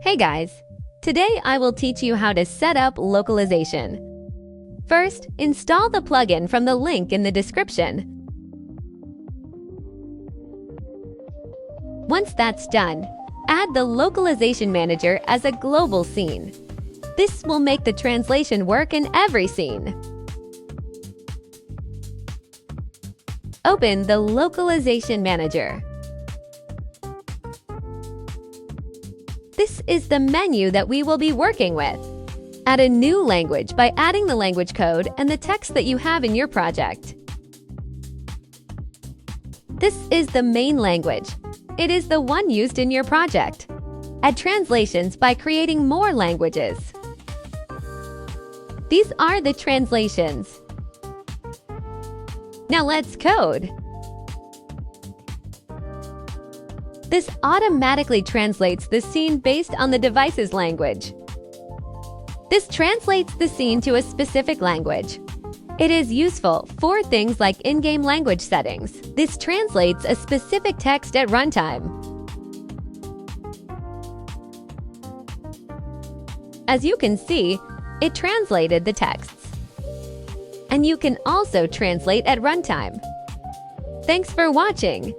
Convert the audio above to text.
Hey guys! Today I will teach you how to set up localization. First, install the plugin from the link in the description. Once that's done, add the Localization Manager as a global scene. This will make the translation work in every scene. Open the Localization Manager. This is the menu that we will be working with. Add a new language by adding the language code and the text that you have in your project. This is the main language. It is the one used in your project. Add translations by creating more languages. These are the translations. Now let's code. This automatically translates the scene based on the device's language. This translates the scene to a specific language. It is useful for things like in-game language settings. This translates a specific text at runtime. As you can see, it translated the texts. And you can also translate at runtime. Thanks for watching.